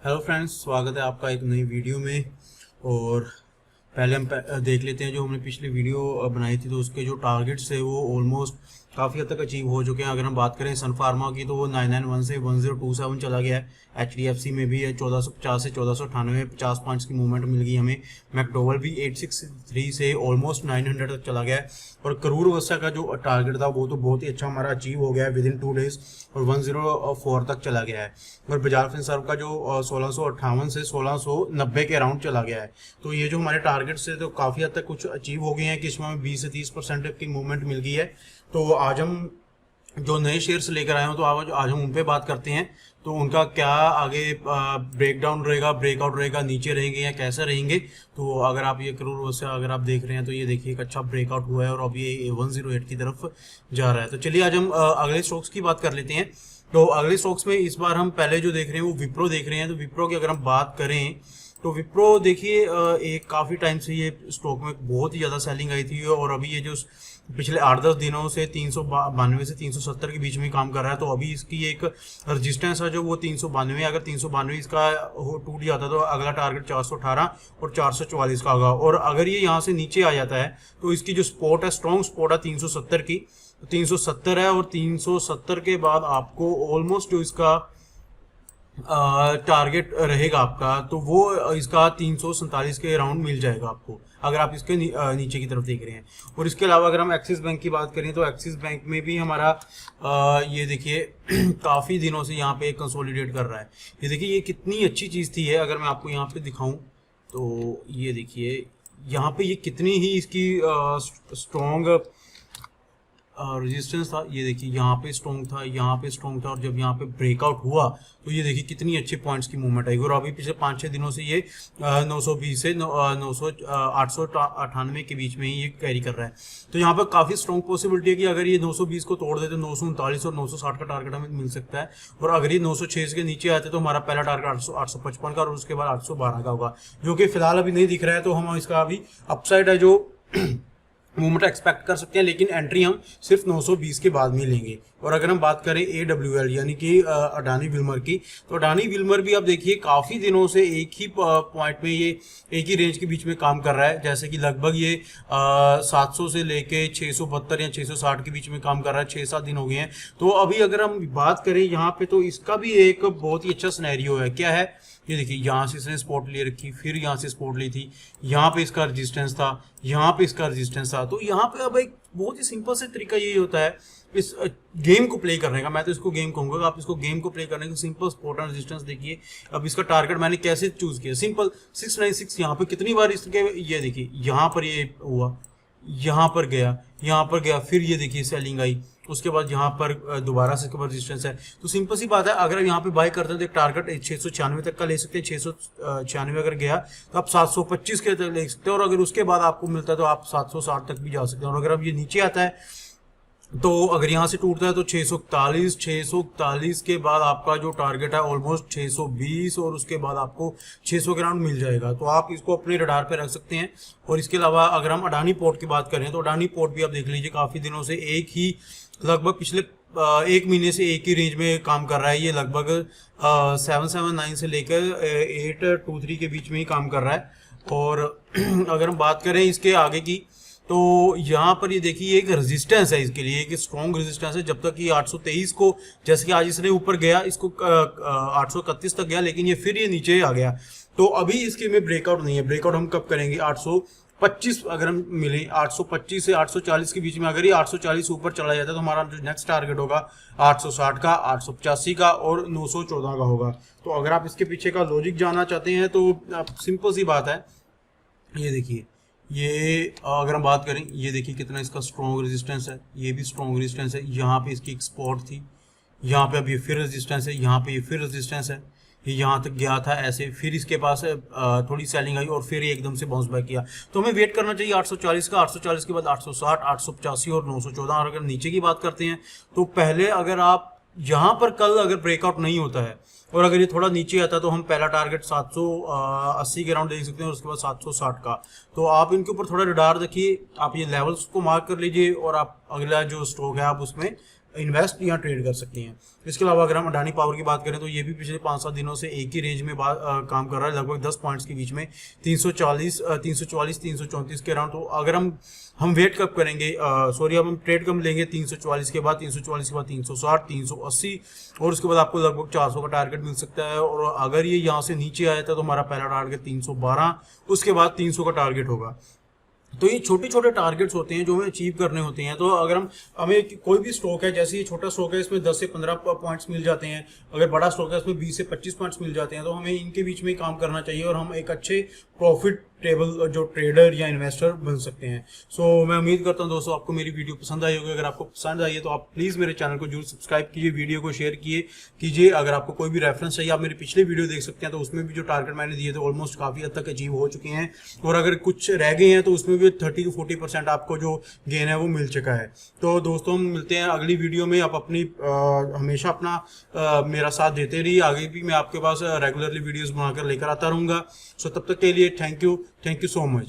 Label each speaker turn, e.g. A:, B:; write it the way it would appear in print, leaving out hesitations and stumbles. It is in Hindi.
A: हेलो फ्रेंड्स, स्वागत है आपका एक नई वीडियो में। और पहले हम देख लेते हैं जो हमने पिछली वीडियो बनाई थी, तो उसके जो टारगेट्स थे वो ऑलमोस्ट काफ़ी हद तक अचीव हो चुके हैं। अगर हम बात करें सन फार्मा की तो वो 991 से 1027 चला गया है। HDFC में भी है 1450 से 1498, 50 पॉइंट्स की मूवमेंट मिल गई हमें। मैकडोवल भी 863 से ऑलमोस्ट 900 तक चला गया है। और करूर वस्या का जो टारगेट था वो तो बहुत ही अच्छा हमारा अचीव हो गया है विद इन 2 डेज, और 104 तक चला गया है। और बजाज फिनसर्व का जो 1658 से 1690 के अराउंड चला गया है। तो ये जो हमारे टारगेट्स थे तो काफ़ी हद तक कुछ अचीव हो गए हैं कि इसमें हमें 20 से 30% की मूवमेंट मिल गई है। तो आज हम जो नए शेयर्स लेकर आए हो तो आज हम उन पे बात करते हैं। तो उनका क्या आगे ब्रेकडाउन रहेगा, ब्रेकआउट रहेगा, नीचे रहेंगे या कैसे रहेंगे। तो अगर आप ये करोड़ से अगर आप देख रहे हैं तो ये देखिए एक अच्छा ब्रेकआउट हुआ है और अब ये 108 की तरफ जा रहा है। तो चलिए आज हम अगले स्टॉक्स की बात कर लेते हैं। तो अगले स्टॉक्स में इस बार हम पहले जो देख रहे हैं वो विप्रो देख रहे हैं। तो विप्रो की अगर हम बात करें तो विप्रो देखिए एक काफ़ी टाइम से ये स्टॉक में बहुत ही ज़्यादा सेलिंग आई थी, और अभी ये जो पिछले 8-10 दिनों से 392 से 370 के बीच में काम कर रहा है। तो अभी इसकी एक रजिस्टेंस है जो वो 392, अगर 392 इसका टूट जाता तो अगला टारगेट 418 और 444 का होगा। और अगर ये यहाँ से नीचे आ जाता है तो इसकी जो सपोर्ट है, स्ट्रॉन्ग सपोर्ट है 370 की, 370 है। और 370 के बाद आपको ऑलमोस्ट जो इसका टारगेट रहेगा आपका तो वो इसका 347 के अराउंड मिल जाएगा आपको, अगर आप इसके नीचे की तरफ देख रहे हैं। और इसके अलावा अगर हम एक्सिस बैंक की बात करें तो एक्सिस बैंक में भी हमारा ये देखिए काफ़ी दिनों से यहाँ पे कंसोलिडेट कर रहा है। ये देखिए ये कितनी अच्छी चीज़ थी है। अगर मैं आपको यहाँ पे दिखाऊं तो ये देखिए यहाँ पे ये कितनी ही इसकी स्ट्रॉन्ग रेजिस्टेंस था। ये देखिए यहाँ पे स्ट्रॉन्ग था, यहाँ पे स्ट्रॉन्ग था, और जब यहाँ पे ब्रेकआउट हुआ तो ये देखिए कितनी अच्छे पॉइंट्स की मूवमेंट आई। और अभी पिछले 5-6 दिनों से ये 920 से 898 के बीच में ही ये कैरी कर रहा है। तो यहाँ पर काफ़ी स्ट्रॉन्ग पॉसिबिलिटी है कि अगर ये 920 को तोड़ दे तो 939 और 960 का टारगेट हमें मिल सकता है। और अगर ये 906 के नीचे आते तो हमारा पहला टारगेट 855 का और उसके बाद 812 का होगा, जो कि फिलहाल अभी नहीं दिख रहा है। तो हम इसका अभी अपसाइड है जो मूवमेंट एक्सपेक्ट कर सकते हैं, लेकिन एंट्री हम सिर्फ 920 के बाद में लेंगे। और अगर हम बात करें AWL यानी कि अडानी विल्मर की, तो अडानी विल्मर भी आप देखिए काफ़ी दिनों से एक ही पॉइंट में, ये एक ही रेंज के बीच में काम कर रहा है। जैसे कि लगभग ये 700 से लेके 672 या 660 के बीच में काम कर रहा है। 6-7 दिन हो गए हैं। तो अभी अगर हम बात करें यहाँ पे तो इसका भी एक बहुत ही अच्छा सिनेरियो है। क्या है, ये देखिए यहाँ से इसने स्पॉट ले रखी, फिर यहाँ से स्पॉट ली थी, यहाँ पे इसका रेजिस्टेंस था, यहाँ पे इसका रेजिस्टेंस था। तो यहाँ पे अब एक बहुत ही सिंपल से तरीका ये होता है इस गेम को प्ले करने का। मैं तो इसको गेम कहूँगा, आप इसको गेम को प्ले करने का। सिंपल सपोर्ट एंड रेजिस्टेंस देखिए। अब इसका टारगेट मैंने कैसे चूज किया, सिंपल 696। यहाँ पे कितनी बार इसके, ये देखिए यहाँ पर ये हुआ, यहाँ पर गया, यहाँ पर गया, फिर ये देखिए सेलिंग आई, उसके बाद यहाँ पर दोबारा से इसके बाद रेजिस्टेंस है। तो सिंपल सी बात है, अगर यहाँ पे बाय करते हैं तो एक टारगेट 696 तक का ले सकते हैं। 696 अगर गया तो आप 725 के तक ले सकते हैं, और अगर उसके बाद आपको मिलता है तो आप 760 तक भी जा सकते हैं। और अगर अब ये नीचे आता है तो अगर यहाँ से टूटता है तो 641 के बाद आपका जो टारगेट है ऑलमोस्ट 620, और उसके बाद आपको 600 के राउंड मिल जाएगा। तो आप इसको अपने रडार पे रख सकते हैं। और इसके अलावा अगर हम अडानी पोर्ट की बात करें तो अडानी पोर्ट भी आप देख लीजिए काफ़ी दिनों से एक ही, लगभग पिछले 1 महीने से एक ही रेंज में काम कर रहा है। ये लगभग 779 से लेकर 823 के बीच में ही काम कर रहा है। और अगर हम बात करें इसके आगे की तो यहाँ पर ये देखिए एक रेजिस्टेंस है इसके लिए, एक स्ट्रॉन्ग रेजिस्टेंस है। जब तक ये 823 को, जैसे कि आज इसने ऊपर गया, इसको 831 तक गया, लेकिन ये फिर ये नीचे आ गया। तो अभी इसके में ब्रेकआउट नहीं है। ब्रेकआउट हम कब करेंगे, 825 अगर हम मिले 825 से 840 के बीच में, अगर ये 840 ऊपर चला जाता है तो हमारा जो नेक्स्ट टारगेट होगा 860 का, 885 का और 914 का होगा। तो अगर आप इसके पीछे का लॉजिक जानना चाहते हैं तो सिंपल सी बात है, ये देखिए ये अगर हम बात करें, ये देखिए कितना इसका स्ट्रॉन्ग रेजिस्टेंस है, ये भी स्ट्रॉन्ग रेजिस्टेंस है। यहाँ पे इसकी एक्सपोर्ट थी, यहाँ पे अब ये फिर रेजिस्टेंस है, यहाँ पे ये फिर रेजिस्टेंस है, ये यहाँ तक गया था ऐसे, फिर इसके पास थोड़ी सेलिंग आई और फिर ये एकदम से बाउंस बैक किया। तो हमें वेट करना चाहिए 840 का, 840 के बाद 860, 885 और 914। और अगर नीचे की बात करते हैं तो पहले अगर आप यहाँ पर कल अगर ब्रेकआउट नहीं होता है और अगर ये थोड़ा नीचे आता है तो हम पहला टारगेट 780 के राउंड देख सकते हैं और उसके बाद 760 का। तो आप इनके ऊपर थोड़ा रडार रखिए, आप ये लेवल्स को मार्क कर लीजिए और आप अगला जो स्टॉक है आप उसमें इन्वेस्ट या ट्रेड कर सकती हैं। इसके अलावा अगर हम अडानी पावर की बात करें तो ये भी पिछले 5-7 दिनों से एक ही रेंज में काम कर रहा है, लगभग 10 पॉइंट्स के बीच में 340 334 के अराउंड। तो अगर हम वेट कब करेंगे, सॉरी अब हम ट्रेड कब लेंगे 344 के बाद, 344 के बाद 360, 380 और उसके बाद आपको लगभग 400 का टारगेट मिल सकता है। और अगर ये यहाँ से नीचे आया था तो हमारा पहला टारगेट 312, उसके बाद 300 का टारगेट होगा। तो ये छोटे छोटे टारगेट्स होते हैं जो हमें अचीव करने होते हैं। तो अगर हमें कोई भी स्टॉक है, जैसे ये छोटा स्टॉक है, इसमें 10 से 15 पॉइंट्स मिल जाते हैं, अगर बड़ा स्टॉक है इसमें 20 से 25 पॉइंट्स मिल जाते हैं, तो हमें इनके बीच में काम करना चाहिए और हम एक अच्छे प्रॉफिटेबल जो ट्रेडर या इन्वेस्टर बन सकते हैं। सो मैं उम्मीद करता हूं दोस्तों आपको मेरी वीडियो पसंद आई होगी। अगर आपको पसंद आई है तो आप प्लीज़ मेरे चैनल को जरूर सब्सक्राइब कीजिए, वीडियो को शेयर कीजिए। अगर आपको कोई भी रेफरेंस चाहिए आप मेरी पिछले वीडियो देख सकते हैं, तो उसमें भी जो टारगेट मैंने दिए थे ऑलमोस्ट काफ़ी हद तक अचीव हो चुके हैं, और अगर कुछ रह गए हैं तो उसमें भी 30 to 40% आपको जो गेन है वो मिल चुका है। तो दोस्तों हम मिलते हैं अगली वीडियो में। आप अपनी हमेशा अपना मेरा साथ देते रहिए, आगे भी मैं आपके पास रेगुलरली वीडियोस बनाकर लेकर आता रहूँगा। सो तब तक के लिए थैंक यू सो मच।